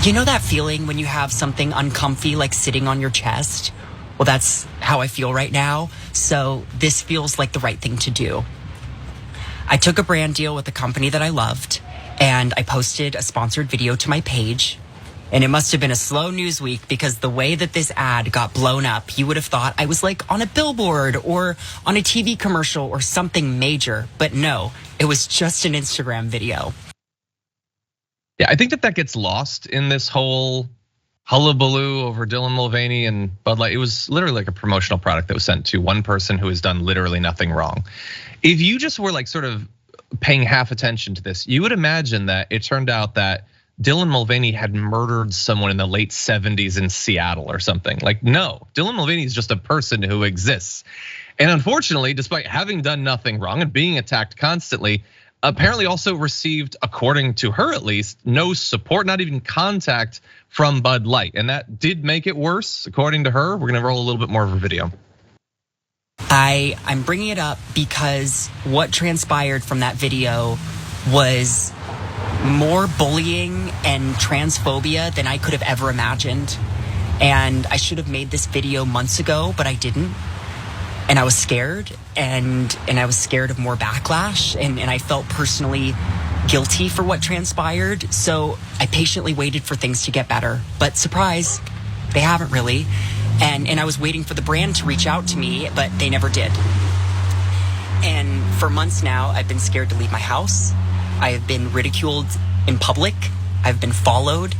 You know that feeling when you have something uncomfy like sitting on your chest? Well, that's how I feel right now. So this feels like the right thing to do. I took a brand deal with a company that I loved, and I posted a sponsored video to my page. And it must have been a slow news week, because the way that this ad got blown up, you would have thought I was like on a billboard or on a TV commercial or something major. But no, it was just an Instagram video. Yeah, I think that gets lost in this whole hullabaloo over Dylan Mulvaney and Bud Light. It was literally like a promotional product that was sent to one person who has done literally nothing wrong. If you just were like sort of paying half attention to this, you would imagine that it turned out that Dylan Mulvaney had murdered someone in the late 70s in Seattle or something. Like, no, Dylan Mulvaney is just a person who exists. And unfortunately, despite having done nothing wrong and being attacked constantly, apparently also received, according to her at least, no support, not even contact from Bud Light. And that did make it worse, according to her. We're gonna roll a little bit more of a video. I'm bringing it up because what transpired from that video was more bullying and transphobia than I could have ever imagined. And I should have made this video months ago, but I didn't. And I was scared, and I was scared of more backlash, and I felt personally guilty for what transpired. So I patiently waited for things to get better. But surprise, they haven't really. And I was waiting for the brand to reach out to me, but they never did. And for months now, I've been scared to leave my house. I have been ridiculed in public. I've been followed.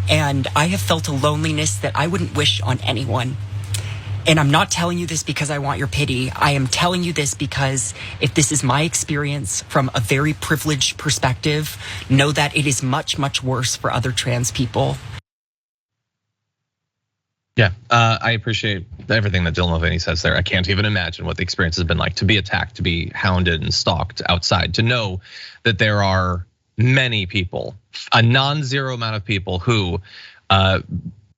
And I have felt a loneliness that I wouldn't wish on anyone. And I'm not telling you this because I want your pity. I am telling you this because if this is my experience from a very privileged perspective, know that it is much, much worse for other trans people. Yeah, I appreciate everything that Dylan Mulvaney says there. I can't even imagine what the experience has been like to be attacked, to be hounded and stalked outside, to know that there are many people, a non-zero amount of people who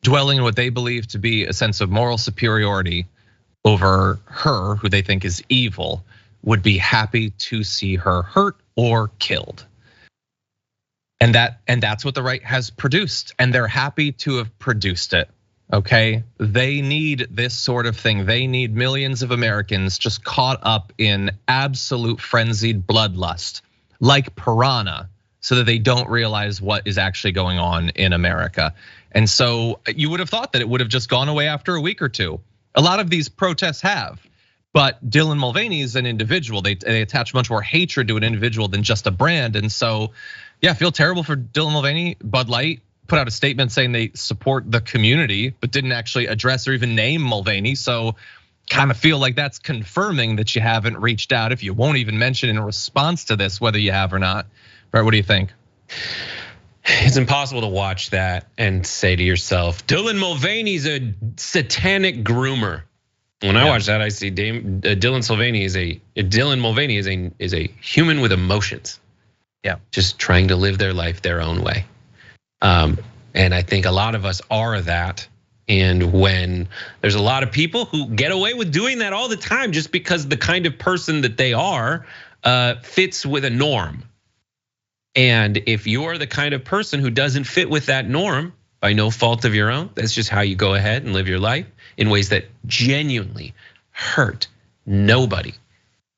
dwelling in what they believe to be a sense of moral superiority over her, who they think is evil, would be happy to see her hurt or killed. And that's what the right has produced, and they're happy to have produced it. Okay, they need this sort of thing. They need millions of Americans just caught up in absolute frenzied bloodlust, like piranha, so that they don't realize what is actually going on in America. And so you would have thought that it would have just gone away after a week or two. A lot of these protests have, but Dylan Mulvaney is an individual. They attach much more hatred to an individual than just a brand. And so, yeah, I feel terrible for Dylan Mulvaney. Bud Light put out a statement saying they support the community, but didn't actually address or even name Mulvaney. So kind of feel like that's confirming that you haven't reached out if you won't even mention in response to this whether you have or not. Brett, what do you think? It's impossible to watch that and say to yourself, Dylan Mulvaney's a satanic groomer. When I watch that, I see Dylan Mulvaney is a human with emotions. Yeah, just trying to live their life their own way. And I think a lot of us are that. And when there's a lot of people who get away with doing that all the time, just because the kind of person that they are fits with a norm. And if you're the kind of person who doesn't fit with that norm by no fault of your own, that's just how you go ahead and live your life in ways that genuinely hurt nobody,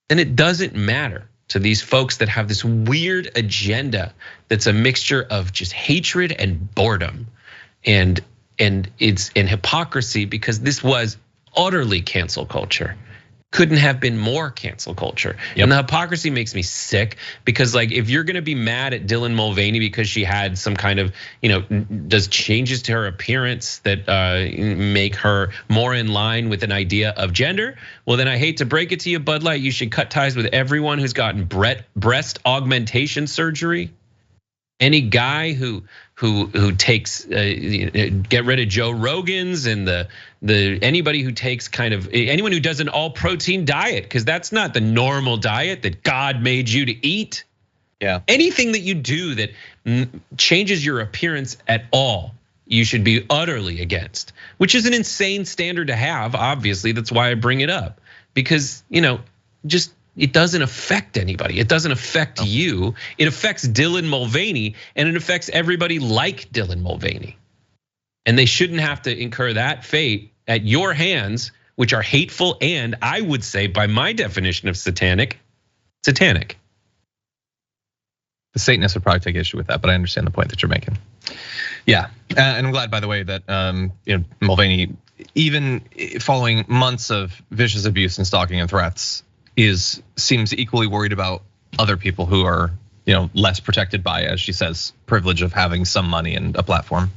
then it doesn't matter to these folks that have this weird agenda that's a mixture of just hatred and boredom and it's in hypocrisy, because this was utterly cancel culture. Couldn't have been more cancel culture. Yep. And the hypocrisy makes me sick, because like if you're gonna be mad at Dylan Mulvaney because she had some kind of, does changes to her appearance that make her more in line with an idea of gender, well then I hate to break it to you, Bud Light, you should cut ties with everyone who's gotten breast augmentation surgery. Any guy who takes get rid of Joe Rogan's and anybody who takes anyone who does an all protein diet, because that's not the normal diet that God made you to eat. Yeah. Anything that you do that changes your appearance at all, you should be utterly against, which is an insane standard to have. Obviously, that's why I bring it up, because just it doesn't affect anybody. It doesn't affect you. It affects Dylan Mulvaney, and it affects everybody like Dylan Mulvaney. And they shouldn't have to incur that fate at your hands, which are hateful and, I would say, by my definition of satanic. The Satanists would probably take issue with that, but I understand the point that you're making. Yeah, and I'm glad, by the way, that Mulvaney, even following months of vicious abuse and stalking and threats, seems equally worried about other people who are less protected by, as she says, privilege of having some money and a platform.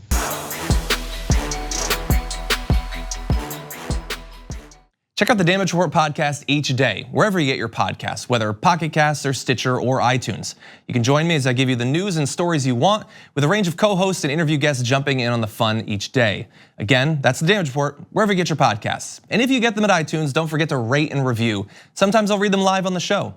Check out the Damage Report podcast each day, wherever you get your podcasts, whether Pocket Casts or Stitcher or iTunes. You can join me as I give you the news and stories you want, with a range of co-hosts and interview guests jumping in on the fun each day. Again, that's the Damage Report, wherever you get your podcasts. And if you get them at iTunes, don't forget to rate and review. Sometimes I'll read them live on the show.